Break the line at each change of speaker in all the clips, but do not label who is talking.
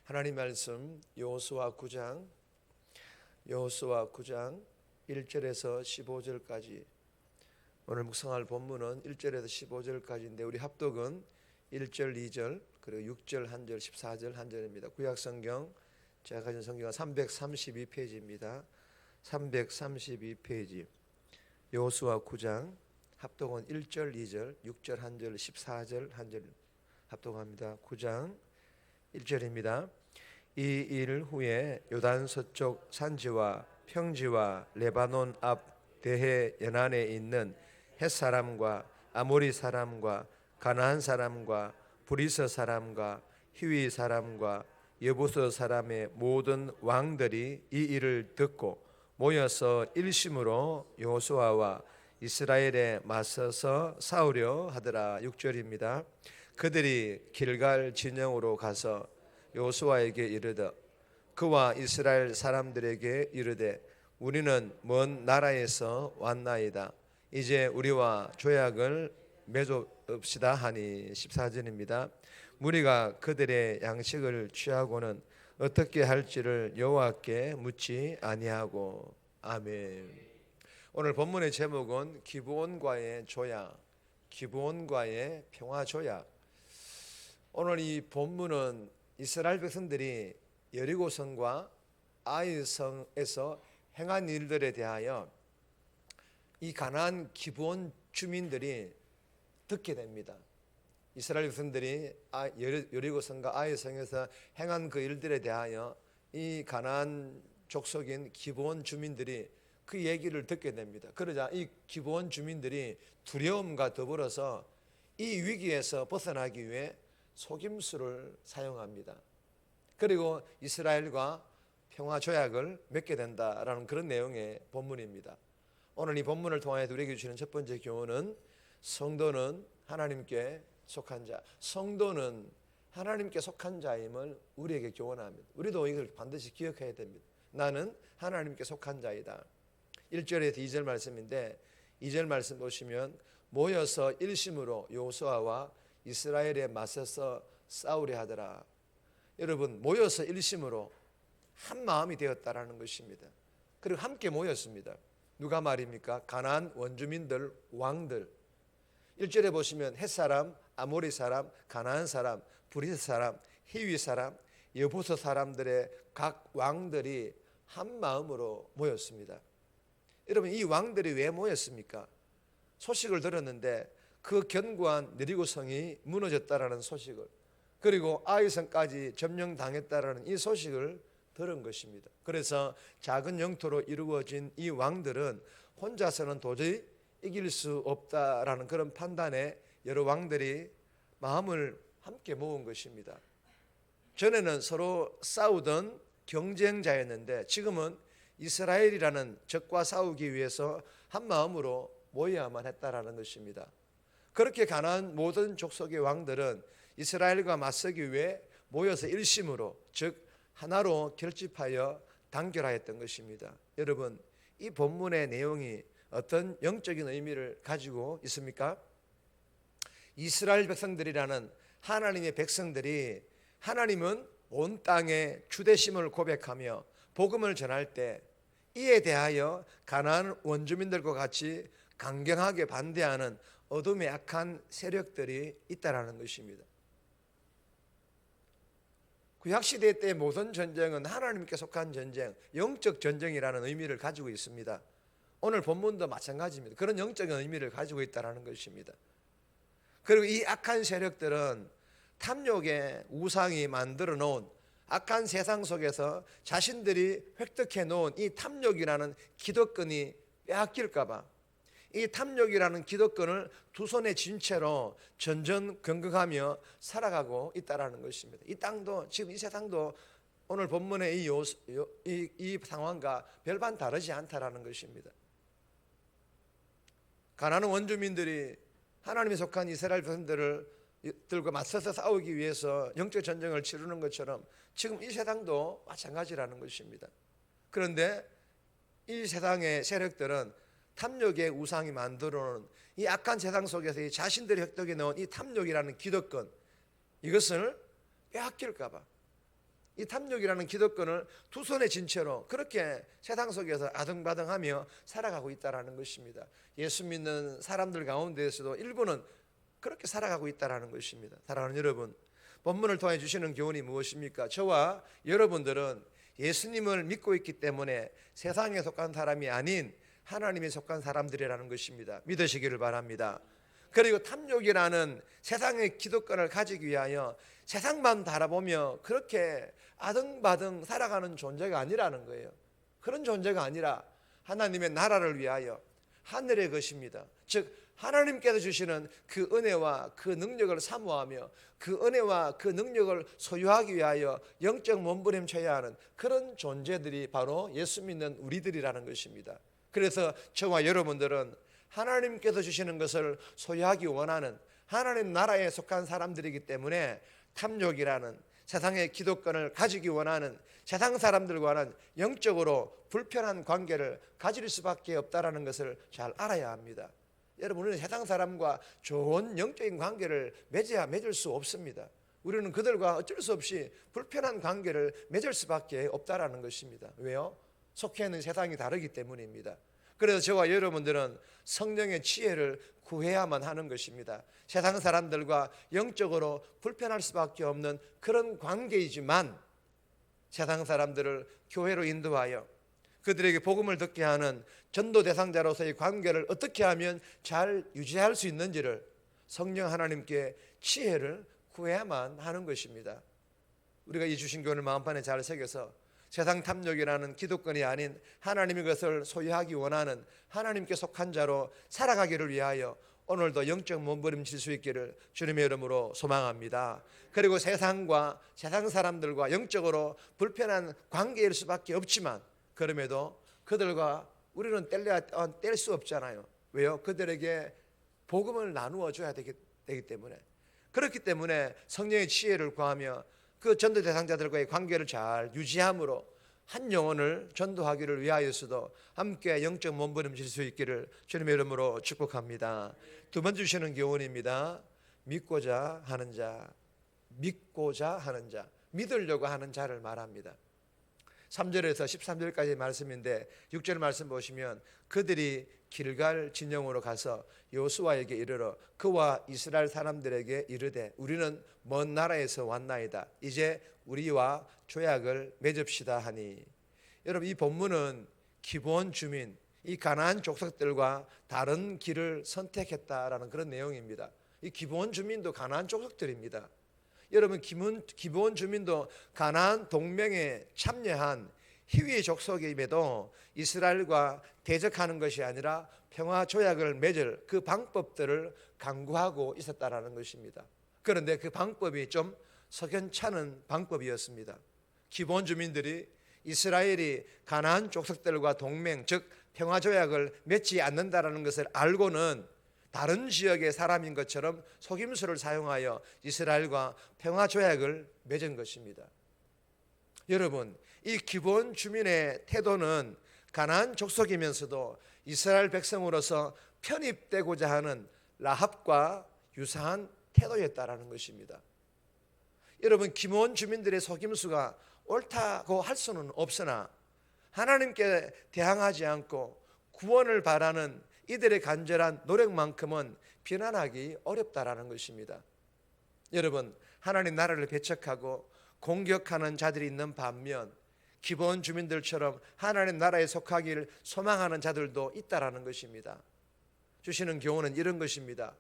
하나님 말씀 여호수아 9장 1절에서 15절까지. 오늘 묵상할 본문은 1절에서 15절까지인데 우리 합독은 1절, 2절, 그리고 6절, 1절, 14절, 1절입니다. 구약성경 제가 가진 성경은 332페이지입니다. 332페이지. 여호수아 9장 합독은 1절, 2절, 6절, 1절, 14절, 1절 합독합니다. 9장 1절입니다. 이 일 후에 요단 서쪽 산지와 평지와 레바논 앞 대해 연안에 있는 헷 사람과 아모리 사람과 가나안 사람과 브리스 사람과 히위 사람과 여부스 사람의 모든 왕들이 이 일을 듣고 모여서 일심으로 여호수아와 이스라엘에 맞서서 싸우려 하더라. 6절입니다. 그들이 길갈 진영으로 가서 여호수아에게 이르되 그와 이스라엘 사람들에게 이르되 우리는 먼 나라에서 왔나이다. 이제 우리와 조약을 맺읍시다 하니. 14절입니다. 무리가 그들의 양식을 취하고는 어떻게 할지를 여호와께 묻지 아니하고. 아멘. 오늘 본문의 제목은 기브온과의 조약, 기브온과의 평화 조약. 오늘 이 본문은 이스라엘 백성들이 여리고성과 아이성에서 행한 일들에 대하여 이 가나안 기브온 주민들이 듣게 됩니다. 이스라엘 백성들이 여리고성과 아이성에서 행한 그 일들에 대하여 이 가나안 족속인 기브온 주민들이 그 얘기를 듣게 됩니다. 그러자 이 기브온 주민들이 두려움과 더불어서 이 위기에서 벗어나기 위해 속임수를 사용합니다. 그리고 이스라엘과 평화 조약을 맺게 된다라는 그런 내용의 본문입니다. 오늘 이 본문을 통하여 우리에게 주시는 첫 번째 교훈은 성도는 하나님께 속한 자, 성도는 하나님께 속한 자임을 우리에게 교훈합니다. 우리도 이걸 반드시 기억해야 됩니다. 나는 하나님께 속한 자이다. 1절에서 2절 말씀인데 2절 말씀 보시면 모여서 일심으로 여호수아와 이스라엘에 맞서서 싸우려 하더라. 여러분, 모여서 일심으로 한 마음이 되었다라는 것입니다. 그리고 함께 모였습니다. 누가 말입니까? 가나안 원주민들, 왕들. 1절에 보시면 헷 사람, 아모리 사람, 가나안 사람, 브리스 사람, 히위 사람, 여부스 사람들의 각 왕들이 한 마음으로 모였습니다. 여러분, 이 왕들이 왜 모였습니까? 소식을 들었는데 그 견고한 여리고성이 무너졌다라는 소식을, 그리고 아이성까지 점령당했다라는 이 소식을 들은 것입니다. 그래서 작은 영토로 이루어진 이 왕들은 혼자서는 도저히 이길 수 없다라는 그런 판단에 여러 왕들이 마음을 함께 모은 것입니다. 전에는 서로 싸우던 경쟁자였는데 지금은 이스라엘이라는 적과 싸우기 위해서 한 마음으로 모여야만 했다라는 것입니다. 그렇게 가나안 모든 족속의 왕들은 이스라엘과 맞서기 위해 모여서 일심으로, 즉 하나로 결집하여 단결하였던 것입니다. 여러분, 이 본문의 내용이 어떤 영적인 의미를 가지고 있습니까? 이스라엘 백성들이라는 하나님의 백성들이 하나님은 온 땅의 주되심을 고백하며 복음을 전할 때 이에 대하여 가나안 원주민들과 같이 강경하게 반대하는 어둠의 악한 세력들이 있다라는 것입니다. 구약시대 때 모든 전쟁은 하나님께 속한 전쟁, 영적 전쟁이라는 의미를 가지고 있습니다. 오늘 본문도 마찬가지입니다. 그런 영적인 의미를 가지고 있다는 것입니다. 그리고 이 악한 세력들은 탐욕의 우상이 만들어 놓은 악한 세상 속에서 자신들이 획득해 놓은 이 탐욕이라는 기득권이 빼앗길까 봐 이 탐욕이라는 기득권을 두 손에 쥔 채로 전전긍긍하며 살아가고 있다는 것입니다. 이 땅도, 지금 이 세상도 오늘 본문의 이 상황과 별반 다르지 않다라는 것입니다. 가나안 원주민들이 하나님에 속한 이스라엘 백성들을 들고 맞서서 싸우기 위해서 영적 전쟁을 치르는 것처럼 지금 이 세상도 마찬가지라는 것입니다. 그런데 이 세상의 세력들은 탐욕의 우상이 만들어놓은 이 악한 세상 속에서 이 자신들이 획득해 놓은 이 탐욕이라는 기득권, 이것을 빼앗길까 봐 이 탐욕이라는 기득권을 두 손에 쥔 채로 그렇게 세상 속에서 아등바등하며 살아가고 있다는 것입니다. 예수 믿는 사람들 가운데에서도 일부는 그렇게 살아가고 있다는 것입니다. 사랑하는 여러분, 본문을 통해 주시는 교훈이 무엇입니까? 저와 여러분들은 예수님을 믿고 있기 때문에 세상에 속한 사람이 아닌 하나님에 속한 사람들이라는 것입니다. 믿으시기를 바랍니다. 그리고 탐욕이라는 세상의 기득권을 가지기 위하여 세상만 바라보며 그렇게 아등바등 살아가는 존재가 아니라는 거예요. 그런 존재가 아니라 하나님의 나라를 위하여 하늘의 것입니다. 즉 하나님께서 주시는 그 은혜와 그 능력을 사모하며 그 은혜와 그 능력을 소유하기 위하여 영적 몸부림쳐야 하는 그런 존재들이 바로 예수 믿는 우리들이라는 것입니다. 그래서 저와 여러분들은 하나님께서 주시는 것을 소유하기 원하는 하나님 나라에 속한 사람들이기 때문에 탐욕이라는 세상의 기득권을 가지기 원하는 세상 사람들과는 영적으로 불편한 관계를 가질 수밖에 없다는 것을 잘 알아야 합니다. 여러분, 우리는 세상 사람과 좋은 영적인 관계를 맺을 수 없습니다. 우리는 그들과 어쩔 수 없이 불편한 관계를 맺을 수밖에 없다는 것입니다. 왜요? 속해 있는 세상이 다르기 때문입니다. 그래서 저와 여러분들은 성령의 지혜를 구해야만 하는 것입니다. 세상 사람들과 영적으로 불편할 수밖에 없는 그런 관계이지만 세상 사람들을 교회로 인도하여 그들에게 복음을 듣게 하는 전도 대상자로서의 관계를 어떻게 하면 잘 유지할 수 있는지를 성령 하나님께 지혜를 구해야만 하는 것입니다. 우리가 이 주신 교훈을 마음판에 잘 새겨서 세상 탐욕이라는 기득권이 아닌 하나님의 것을 소유하기 원하는 하나님께 속한 자로 살아가기를 위하여 오늘도 영적 몸부림칠 수 있기를 주님의 이름으로 소망합니다. 그리고 세상과 세상 사람들과 영적으로 불편한 관계일 수밖에 없지만 그럼에도 그들과 우리는 뗄 수 없잖아요. 왜요? 그들에게 복음을 나누어 줘야 되기 때문에. 그렇기 때문에 성령의 지혜를 구하며 그 전도 대상자들과의 관계를 잘 유지함으로 한 영혼을 전도하기를 위하여서도 함께 영적 몸부림칠 수 있기를 주님의 이름으로 축복합니다. 두 번 주시는 교훈입니다. 믿고자 하는 자, 믿으려고 하는 자를 말합니다. 3절에서 13절까지 말씀인데 6절 말씀 보시면 그들이 길갈 진영으로 가서 여호수아에게 이르러 그와 이스라엘 사람들에게 이르되 우리는 먼 나라에서 왔나이다. 이제 우리와 조약을 맺읍시다 하니. 여러분, 이 본문은 기브온 주민, 이 가나안 족속들과 다른 길을 선택했다라는 그런 내용입니다. 이 기브온 주민도 가나안 족속들입니다. 여러분, 기브온 주민도 가나안 동맹에 참여한 히위 족속임에도 이스라엘과 대적하는 것이 아니라 평화 조약을 맺을 그 방법들을 강구하고 있었다라는 것입니다. 그런데 그 방법이 좀 석연찮은 방법이었습니다. 기브온 주민들이 이스라엘이 가나안 족속들과 동맹, 즉 평화 조약을 맺지 않는다라는 것을 알고는 다른 지역의 사람인 것처럼 속임수를 사용하여 이스라엘과 평화 조약을 맺은 것입니다. 여러분, 이 기브온 주민의 태도는 가나안 족속이면서도 이스라엘 백성으로서 편입되고자 하는 라합과 유사한 태도였다라는 것입니다. 여러분, 기브온 주민들의 속임수가 옳다고 할 수는 없으나 하나님께 대항하지 않고 구원을 바라는 이들의 간절한 노력만큼은 비난하기 어렵다라는 것입니다. 여러분, 하나님 나라를 배척하고 공격하는 자들이 있는 반면 기브온 주민들처럼 하나님 나라에 속하기를 소망하는 자들도 있다라는 것입니다. 주시는 교훈은 이런 것입니다.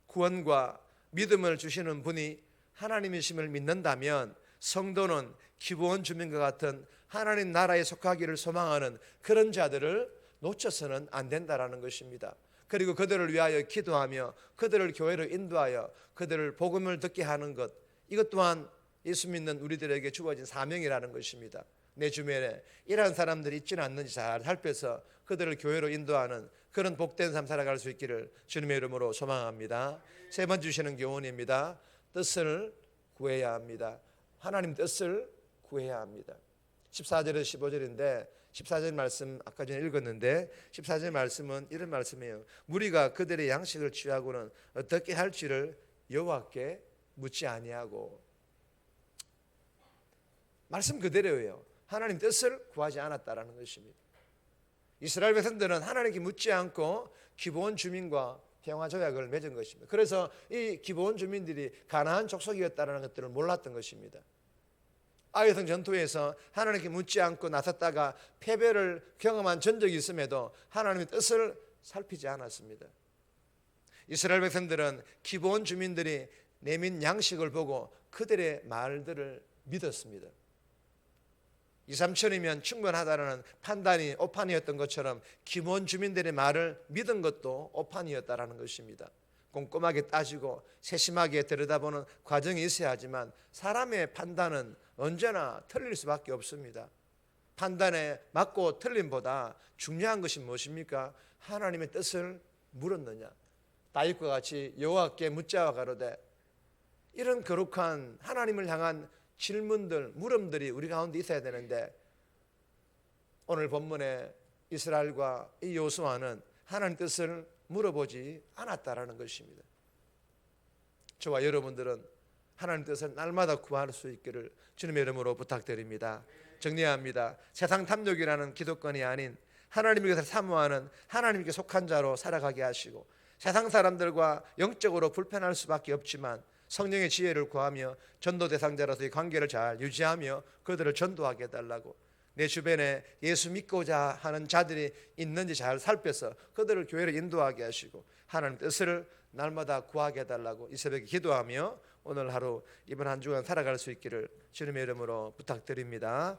구원과 믿음을 주시는 분이 하나님이심을 믿는다면 성도는 기브온 주민과 같은 하나님 나라에 속하기를 소망하는 그런 자들을 놓쳐서는 안 된다라는 것입니다. 그리고 그들을 위하여 기도하며 그들을 교회로 인도하여 그들을 복음을 듣게 하는 것, 이것 또한 예수 믿는 우리들에게 주어진 사명이라는 것입니다. 내 주변에 이러한 사람들이 있지는 않는지 잘 살펴서 그들을 교회로 인도하는 그런 복된 삶 살아갈 수 있기를 주님의 이름으로 소망합니다. 세 번 주시는 교훈입니다. 뜻을 구해야 합니다. 하나님 뜻을 구해야 합니다. 14절에서 15절인데 14절 말씀 아까 전에 읽었는데 14절 말씀은 이런 말씀이에요. 무리가 그들의 양식을 취하고는 어떻게 할지를 여호와께 묻지 아니하고. 말씀 그대로예요. 하나님 뜻을 구하지 않았다라는 것입니다. 이스라엘 백성들은 하나님께 묻지 않고 기브온 주민과 평화 조약을 맺은 것입니다. 그래서 이 기브온 주민들이 가나안 족속이었다는 것들을 몰랐던 것입니다. 아이성 전투에서 하나님께 묻지 않고 나섰다가 패배를 경험한 전적이 있음에도 하나님의 뜻을 살피지 않았습니다. 이스라엘 백성들은 기브온 주민들이 내민 양식을 보고 그들의 말들을 믿었습니다. 2, 3천이면 충분하다는 판단이 오판이었던 것처럼 기브온 주민들의 말을 믿은 것도 오판이었다는 것입니다. 꼼꼼하게 따지고 세심하게 들여다보는 과정이 있어야 하지만 사람의 판단은 언제나 틀릴 수밖에 없습니다. 판단에 맞고 틀림보다 중요한 것이 무엇입니까? 하나님의 뜻을 물었느냐. 다윗과 같이 여호와께 묻자와 가로되, 이런 거룩한 하나님을 향한 질문들, 물음들이 우리 가운데 있어야 되는데 오늘 본문에 이스라엘과 이 여호수아는 하나님 뜻을 물어보지 않았다라는 것입니다. 저와 여러분들은 하나님 뜻을 날마다 구할 수 있기를 주님의 이름으로 부탁드립니다. 정리합니다. 세상 탐욕이라는 기득권이 아닌 하나님의 것을 사모하는 하나님께 속한 자로 살아가게 하시고, 세상 사람들과 영적으로 불편할 수밖에 없지만 성령의 지혜를 구하며 전도 대상자로서의 관계를 잘 유지하며 그들을 전도하게 해달라고, 내 주변에 예수 믿고자 하는 자들이 있는지 잘 살펴서 그들을 교회로 인도하게 하시고 하나님 뜻을 날마다 구하게 해달라고 이 새벽에 기도하며 오늘 하루 이번 한 주간 살아갈 수 있기를 주님의 이름으로 부탁드립니다.